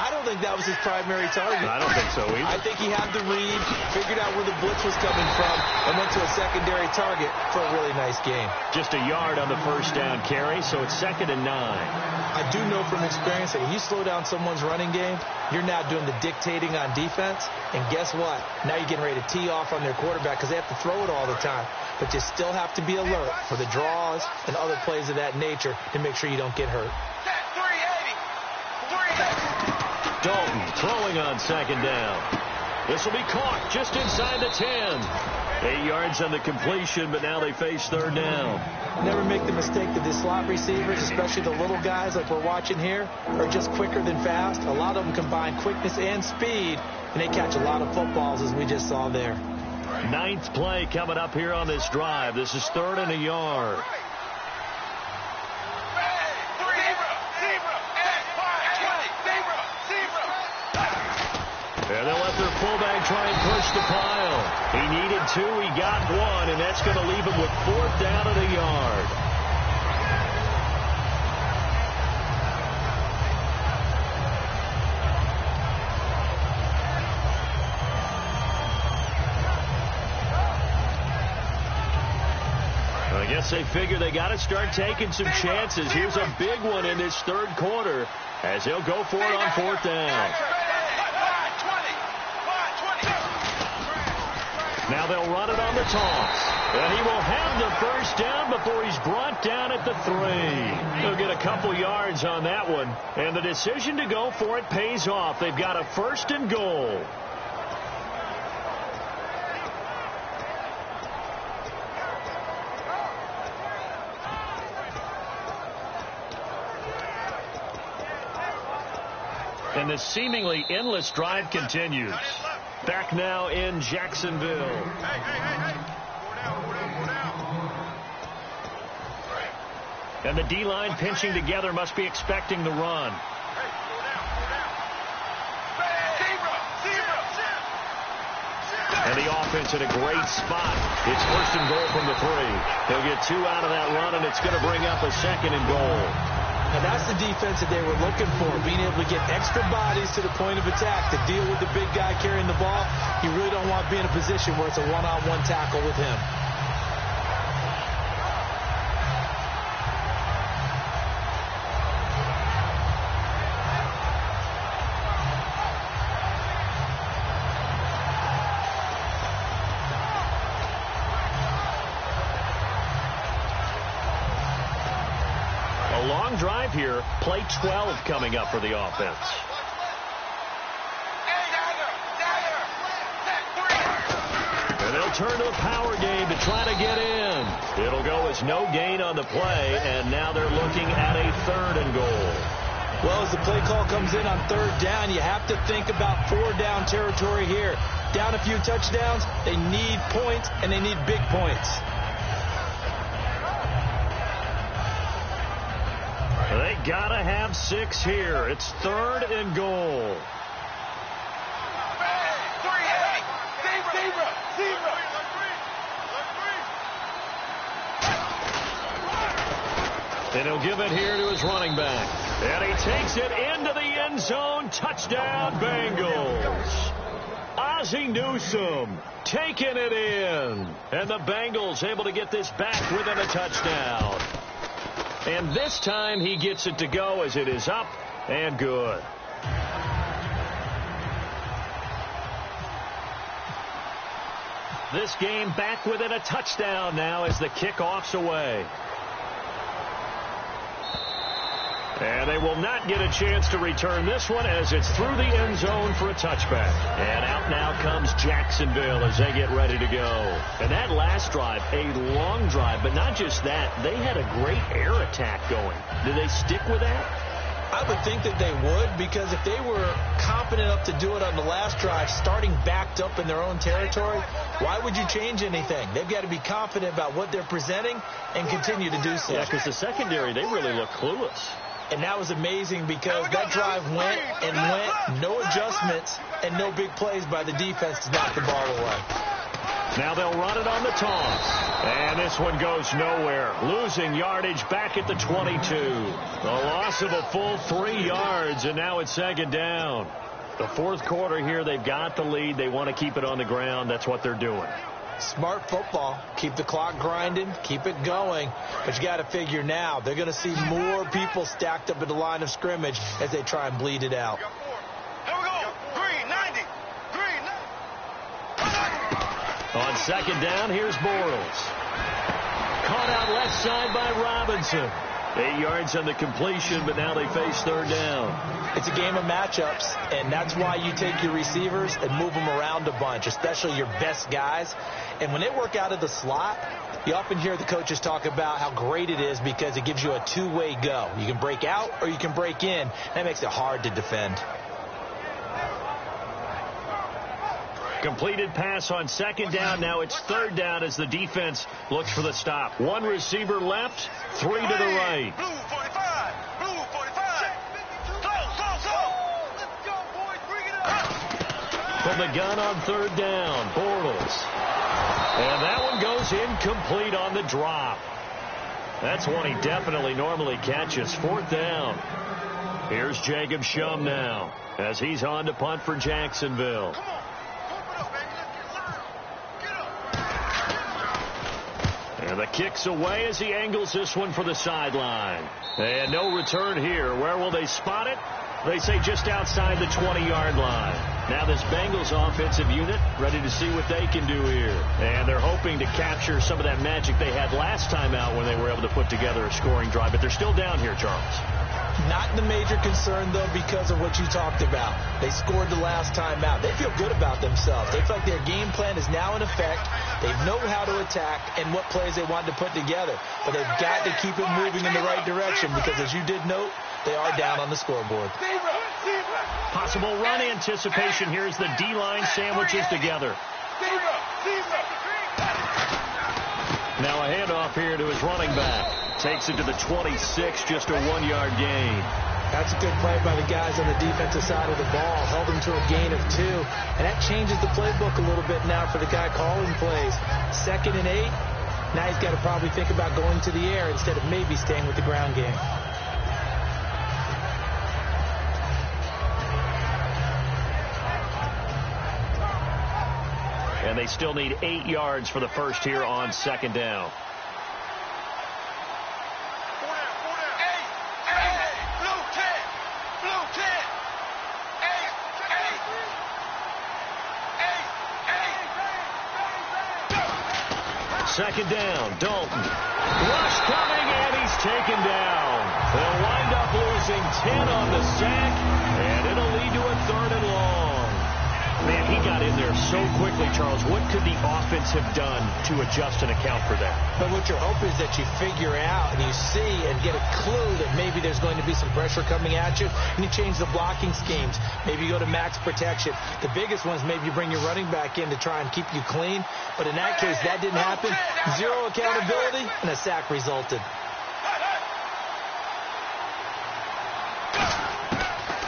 I don't think that was his primary target. I don't think so either. I think he had the read, figured out where the blitz was coming from, and went to a secondary target for a really nice game. Just a yard on the first down carry, so it's 2nd and 9. I do know from experience that if you slow down someone's running game, you're now doing the dictating on defense, and guess what? Now you're getting ready to tee off on their quarterback because they have to throw it all the time. But you still have to be alert for the draws and other plays of that nature to make sure you don't get hurt. Dalton throwing on 2nd down. This will be caught just inside the 10. 8 yards on the completion, but now they face 3rd down. Never make the mistake that the slot receivers, especially the little guys like we're watching here, are just quicker than fast. A lot of them combine quickness and speed, and they catch a lot of footballs, as we just saw there. 9th play coming up here on this drive. This is 3rd and a yard. And they'll let their fullback try and push the pile. He needed 2. He got 1, and that's going to leave him with 4th down and a yard. I guess they figure they got to start taking some chances. Here's a big one in this 3rd quarter as they'll go for it on 4th down. Now they'll run it on the toss. And he will have the first down before he's brought down at the 3. They'll get a couple yards on that one. And the decision to go for it pays off. They've got a 1st and goal. And the seemingly endless drive continues. Back now in Jacksonville. And the D-line pinching together must be expecting the run. And the offense in a great spot. It's 1st and goal from the 3. They'll get 2 out of that run, and it's going to bring up a 2nd and goal. Now that's the defense that they were looking for, being able to get extra bodies to the point of attack to deal with the big guy carrying the ball. You really don't want to be in a position where it's a one-on-one tackle with him. Long drive here. Play 12 coming up for the offense. And they'll turn to the power game to try to get in. It'll go as no gain on the play, and now they're looking at a 3rd and goal. Well, as the play call comes in on 3rd down, you have to think about 4-down territory here. Down a few touchdowns, they need points, and they need big points. They gotta have 6 here. It's 3rd and goal. And he'll give it here to his running back. And he takes it into the end zone. Touchdown, Bengals. Ozzie Newsome taking it in. And the Bengals able to get this back within a touchdown. And this time he gets it to go as it is up and good. This game back within a touchdown now as the kickoff's away. And they will not get a chance to return this one as it's through the end zone for a touchback. And out now comes Jacksonville as they get ready to go. And that last drive, a long drive, but not just that. They had a great air attack going. Do they stick with that? I would think that they would, because if they were confident enough to do it on the last drive, starting backed up in their own territory, why would you change anything? They've got to be confident about what they're presenting and continue to do so. Yeah, because the secondary, they really look clueless. And that was amazing because that drive went and went, no adjustments and no big plays by the defense to knock the ball away. Now they'll run it on the toss. And this one goes nowhere. Losing yardage back at the 22. The loss of a full 3 yards, and now it's second down. The fourth quarter here, they've got the lead. They want to keep it on the ground. That's what they're doing. Smart football. Keep the clock grinding. Keep it going. But you got to figure now, they're going to see more people stacked up at the line of scrimmage as they try and bleed it out. Here we go. Green, 90. Green, 90. On second down, here's Bortles. Caught out left side by Robinson. 8 yards on the completion, but now they face third down. It's a game of matchups, and that's why you take your receivers and move them around a bunch, especially your best guys. And when they work out of the slot, you often hear the coaches talk about how great it is because it gives you a two-way go. You can break out or you can break in. That makes it hard to defend. Completed pass on second down. Now it's third down as the defense looks for the stop. One receiver left, 3 to the right. Blue 45. Blue 45. Slow. Let's go, boys. Bring it up. From the gun on third down, Bortles. And that one goes incomplete on the drop. That's one he definitely normally catches. Fourth down. Here's Jacob Shum now as he's on to punt for Jacksonville. And the kick's away as he angles this one for the sideline. And no return here. Where will they spot it? They say just outside the 20-yard line. Now this Bengals offensive unit ready to see what they can do here. And they're hoping to capture some of that magic they had last time out when they were able to put together a scoring drive. But they're still down here, Charles. Not the major concern, though, because of what you talked about. They scored the last time out. They feel good about themselves. They feel like their game plan is now in effect. They know how to attack and what plays they want to put together. But they've got to keep it moving in the right direction because, as you did note, they are down on the scoreboard. Possible run anticipation here as the D-line sandwiches together. Now a handoff here to his running back. Takes it to the 26, just a 1-yard gain. That's a good play by the guys on the defensive side of the ball. Held them to a gain of 2. And that changes the playbook a little bit now for the guy calling plays. 2nd and 8. Now he's got to probably think about going to the air instead of maybe staying with the ground game. And they still need 8 yards for the first here on second down. Second down, Dalton. Rush coming, and he's taken down. They'll wind up losing 10 on the sack, and it'll lead to a 3rd and long. Man, he got in there so quickly, Charles. What could the offense have done to adjust and account for that? But what your hope is that you figure out and you see and get a clue that maybe there's going to be some pressure coming at you, and you change the blocking schemes. Maybe you go to max protection. The biggest one is maybe you bring your running back in to try and keep you clean. But in that case, that didn't happen. 0 accountability, and a sack resulted.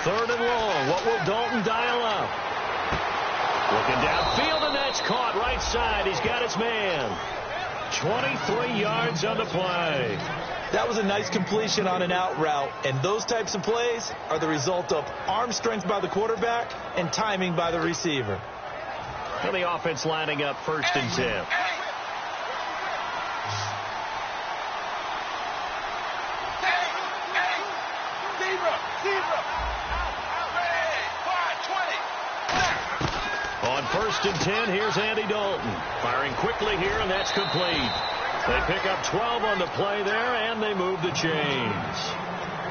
3rd and long. What will Dalton dial up? Looking downfield, and that's caught right side. He's got his man. 23 yards on the play. That was a nice completion on an out route, and those types of plays are the result of arm strength by the quarterback and timing by the receiver. And the offense lining up 1st and 10. On 1st and 10, here's Andy Dalton. Firing quickly here, and that's complete. They pick up 12 on the play there, and they move the chains.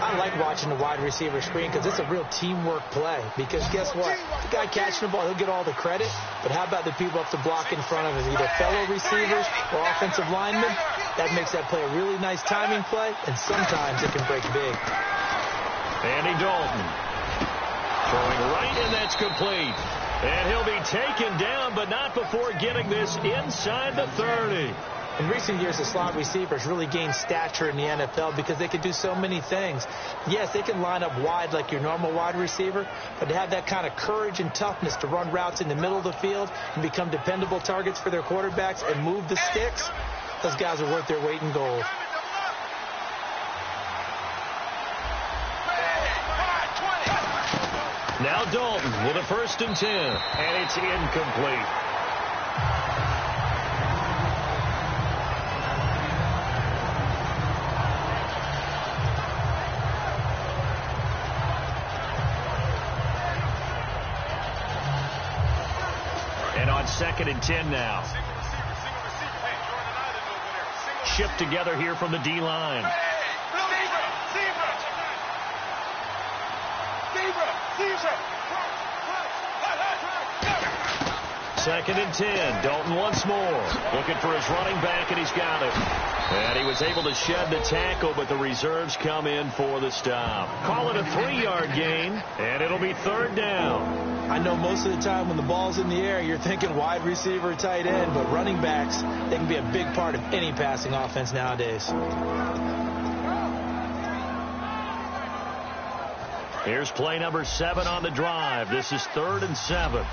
I like watching the wide receiver screen because it's a real teamwork play. Because guess what? The guy catching the ball, he'll get all the credit. But how about the people up to block in front of him, either fellow receivers or offensive linemen? That makes that play a really nice timing play, and sometimes it can break big. Andy Dalton throwing right, and that's complete. And he'll be taken down, but not before getting this inside the 30. In recent years, the slot receivers really gained stature in the NFL because they can do so many things. Yes, they can line up wide like your normal wide receiver, but to have that kind of courage and toughness to run routes in the middle of the field and become dependable targets for their quarterbacks and move the sticks, those guys are worth their weight in gold. Now Dalton with a 1st and 10, and it's incomplete. And on 2nd and 10 now. Shipped together here from the D-line. 2nd and 10. Dalton once more. Looking for his running back, and he's got it. And he was able to shed the tackle, but the reserves come in for the stop. Call it a 3-yard gain, and it'll be 3rd down. I know most of the time when the ball's in the air, you're thinking wide receiver, tight end, but running backs, they can be a big part of any passing offense nowadays. Here's play number 7 on the drive. This is 3rd and 7.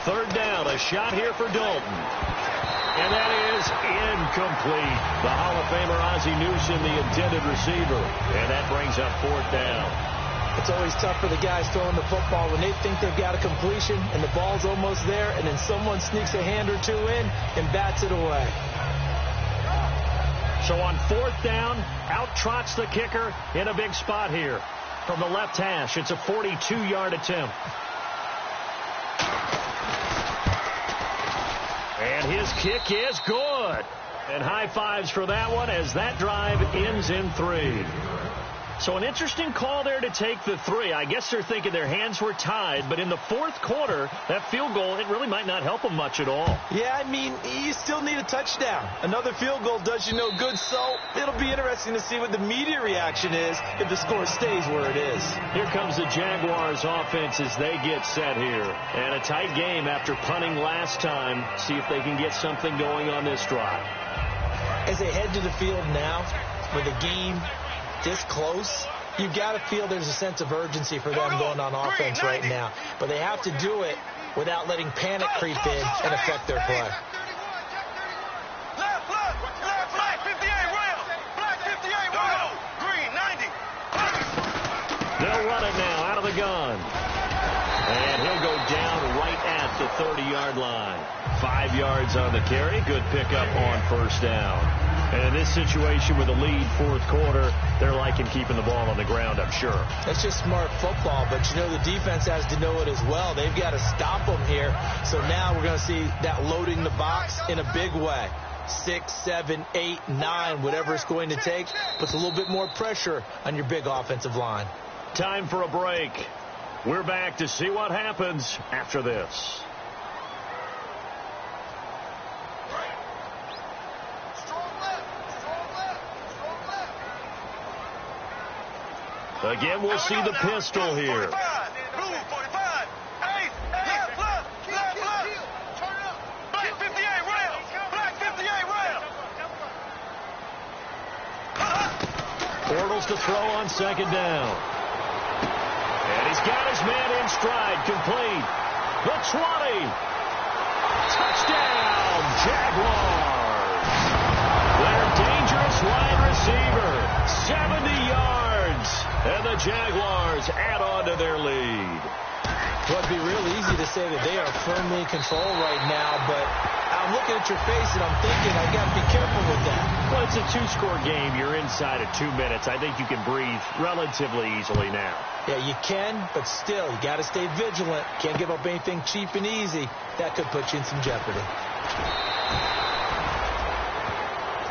Third down, a shot here for Dalton. And that is incomplete. The Hall of Famer Ozzie Newsome, the intended receiver. And that brings up 4th down. It's always tough for the guys throwing the football when they think they've got a completion and the ball's almost there, and then someone sneaks a hand or two in and bats it away. So on 4th down, out trots the kicker in a big spot here. From the left hash, it's a 42-yard attempt. And his kick is good. And high fives for that one as that drive ends in 3. So an interesting call there to take the 3. I guess they're thinking their hands were tied, but in the 4th quarter, that field goal, it really might not help them much at all. Yeah, I mean, you still need a touchdown. Another field goal does you no good, so it'll be interesting to see what the media reaction is if the score stays where it is. Here comes the Jaguars offense as they get set here. And a tight game after punting last time. See if they can get something going on this drive. As they head to the field now, with a game this close, you've got to feel there's a sense of urgency for them going on offense right now. But they have to do it without letting panic creep in and affect their play. Black 58 round. Black 58 round. Green 90. They'll run it now out of the gun. And he'll go down right at the 30-yard line. 5 yards on the carry. Good pickup on 1st down. And in this situation with a lead 4th quarter, they're liking keeping the ball on the ground, I'm sure. That's just smart football, but you know the defense has to know it as well. They've got to stop them here. So now we're going to see that loading the box in a big way. 6, 7, 8, 9, whatever it's going to take, puts a little bit more pressure on your big offensive line. Time for a break. We're back to see what happens after this. Again, we'll see the pistol here. Blue 45. Hey, left. Black 58 round. Black 58 round. Bortles to throw on 2nd down. And he's got his man in stride, complete. The 20. Touchdown, Jaguars. Their dangerous wide receiver, 70 yards. And the Jaguars add on to their lead. Well, it'd be real easy to say that they are firmly in control right now, but I'm looking at your face and I'm thinking I got to be careful with that. Well, it's a two-score game. You're inside of 2 minutes. I think you can breathe relatively easily now. Yeah, you can, but still, you got to stay vigilant. Can't give up anything cheap and easy. That could put you in some jeopardy.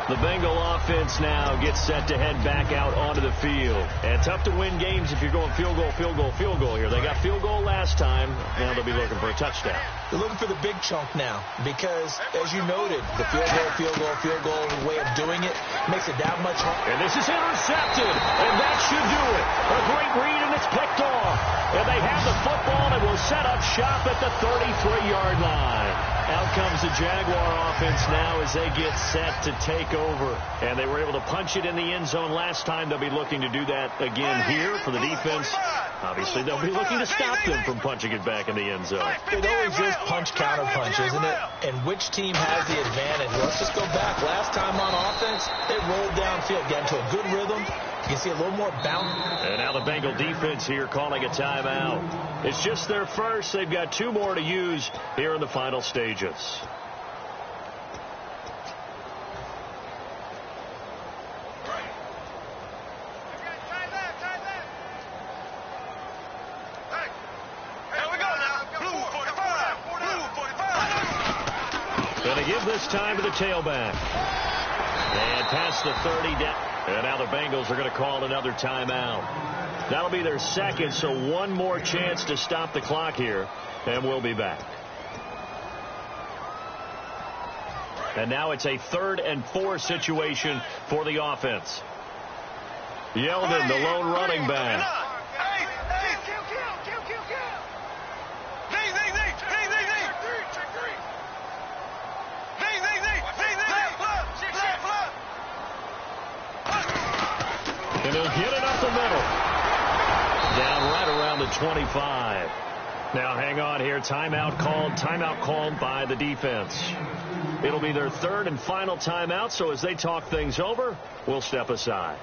The Bengal offense now gets set to head back out onto the field. And tough to win games if you're going field goal, field goal, field goal here. They got field goal last time. Now they'll be looking for a touchdown. They're looking for the big chunk now because, as you noted, the field goal way of doing it makes it that much harder. And this is intercepted, and that should do it. A great read, and it's picked off. And they have the football and will set up shop at the 33-yard line. Out comes the Jaguar offense now as they get set to take over. And they were able to punch it in the end zone last time. They'll be looking to do that again here for the defense. Obviously, they'll be looking to stop them from punching it back in the end zone. It always is punch, counter punch, isn't it? And which team has the advantage? Let's just go back. Last time on offense, they rolled downfield, got into a good rhythm. You can see a little more bounce. And now the Bengal defense here calling a timeout. It's just their first. They've got 2 more to use here in the final stages. Going to give this time to the tailback. And past the 30 down. And now the Bengals are going to call another timeout. That'll be their second, so one more chance to stop the clock here, and we'll be back. And now it's a 3rd and 4 situation for the offense. Yeldon, the lone running back. And he'll get it up the middle. Down right around the 25. Now hang on here. Timeout called by the defense. It'll be their 3rd and final timeout, so as they talk things over, we'll step aside.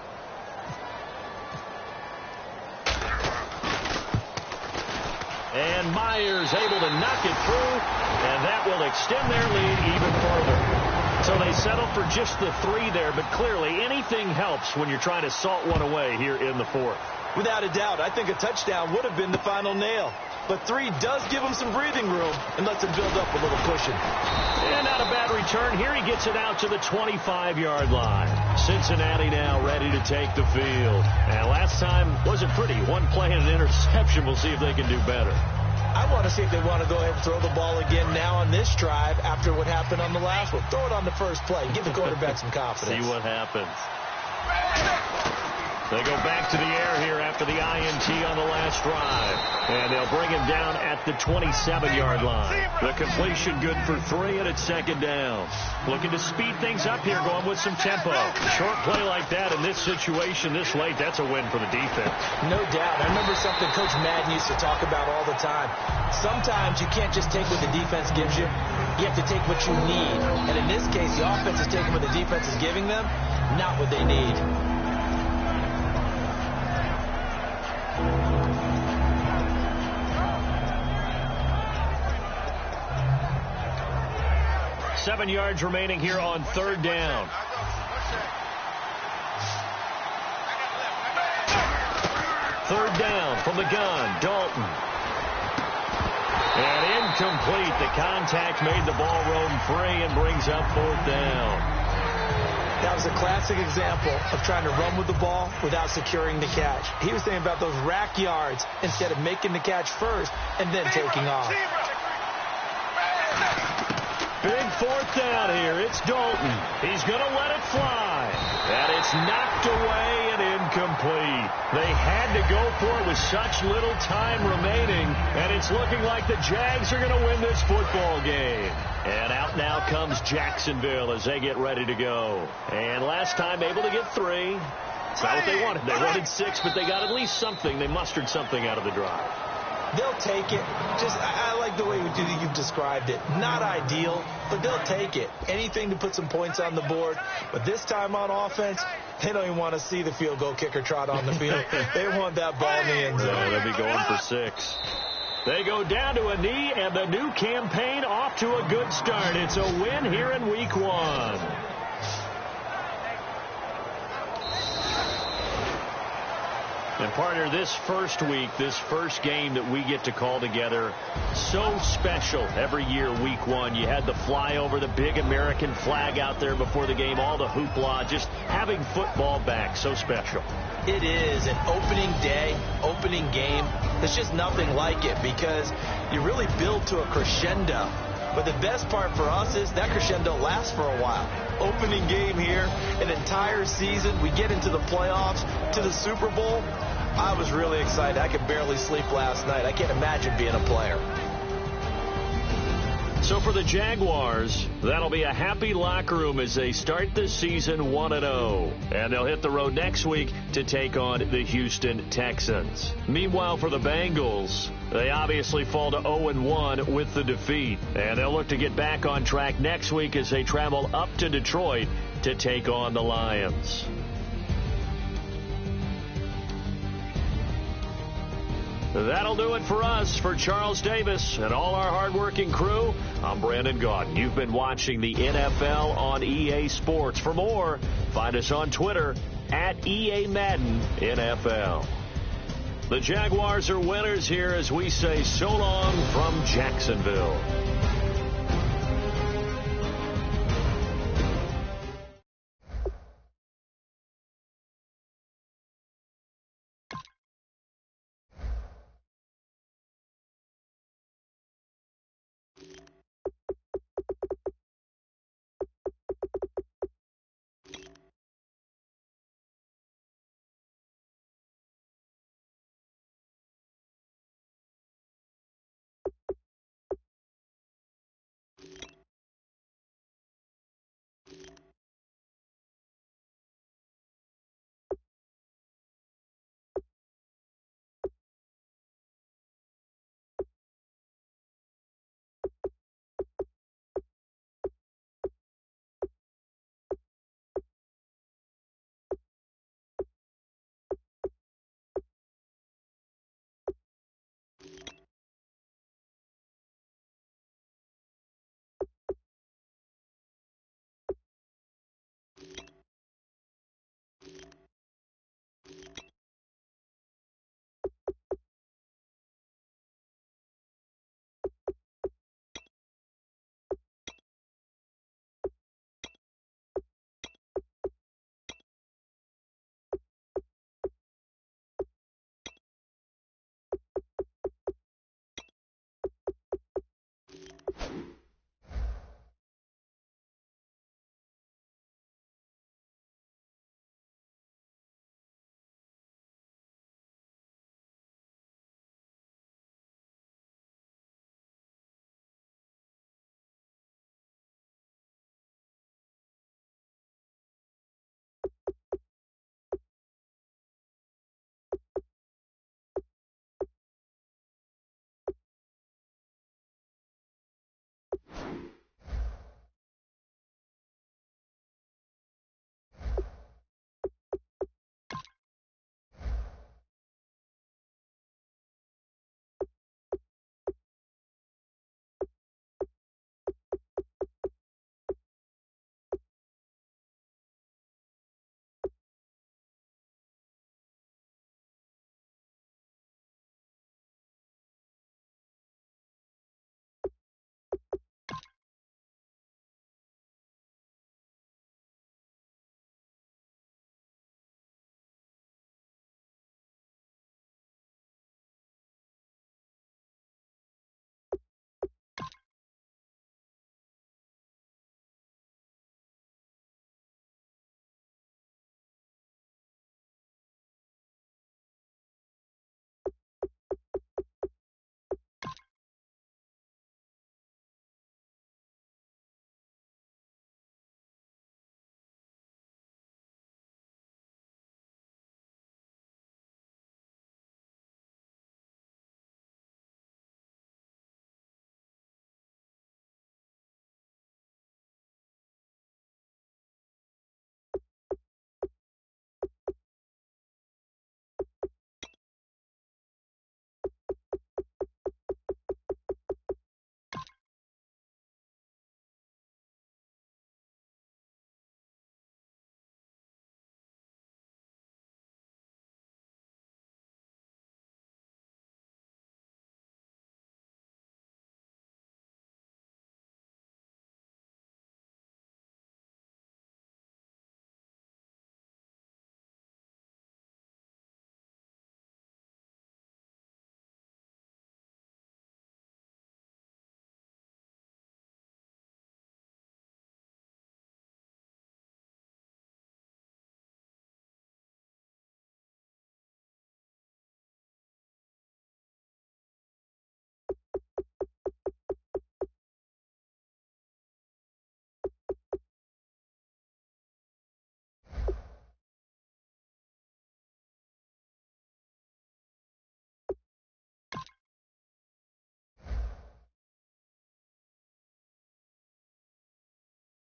And Myers able to knock it through, and that will extend their lead even further. So they settle for just the 3 there, but clearly anything helps when you're trying to salt one away here in the 4th. Without a doubt, I think a touchdown would have been the final nail. But 3 does give him some breathing room and lets him build up a little cushion. And not a bad return. Here he gets it out to the 25-yard line. Cincinnati now ready to take the field. And last time wasn't pretty. One play and an interception. We'll see if they can do better. I want to see if they want to go ahead and throw the ball again now on this drive after what happened on the last one. Throw it on the first play. Give the quarterback some confidence. See what happens. They go back to the air here after the INT on the last drive. And they'll bring him down at the 27-yard line. The completion good for 3, and it's 2nd down. Looking to speed things up here, going with some tempo. Short play like that in this situation this late, that's a win for the defense. No doubt. I remember something Coach Madden used to talk about all the time. Sometimes you can't just take what the defense gives you. You have to take what you need. And in this case, the offense is taking what the defense is giving them, not what they need. 7 yards remaining here on 3rd down. Third down from the gun, Dalton. And incomplete. The contact made the ball roam free and brings up 4th down. That was a classic example of trying to run with the ball without securing the catch. He was thinking about those rack yards instead of making the catch first and then taking off. Big 4th down here. It's Dalton. He's going to let it fly. And it's knocked away and incomplete. They had to go for it with such little time remaining. And it's looking like the Jags are going to win this football game. And out now comes Jacksonville as they get ready to go. And last time able to get 3. It's not what they wanted. They wanted 6, but they got at least something. They mustered something out of the drive. They'll take it. I like the way you've described it. Not ideal, but they'll take it. Anything to put some points on the board. But this time on offense, they don't even want to see the field goal kicker trot on the field. They want that ball in the end zone. Yeah, they'll be going for 6. They go down to a knee, and the new campaign off to a good start. It's a win here in Week 1. And partner, this first week, this first game that we get to call together, so special every year, Week 1. You had the flyover, the big American flag out there before the game, all the hoopla, just having football back, so special. It is an opening day, opening game. There's just nothing like it because you really build to a crescendo. But the best part for us is that crescendo lasts for a while. Opening game here, an entire season. We get into the playoffs, to the Super Bowl. I was really excited. I could barely sleep last night. I can't imagine being a player. So for the Jaguars, that'll be a happy locker room as they start the season 1-0. And they'll hit the road next week to take on the Houston Texans. Meanwhile, for the Bengals, they obviously fall to 0-1 with the defeat. And they'll look to get back on track next week as they travel up to Detroit to take on the Lions. That'll do it for us. For Charles Davis and all our hardworking crew, I'm Brandon Gaudin. You've been watching the NFL on EA Sports. For more, find us on Twitter at EA Madden NFL. The Jaguars are winners here as we say so long from Jacksonville.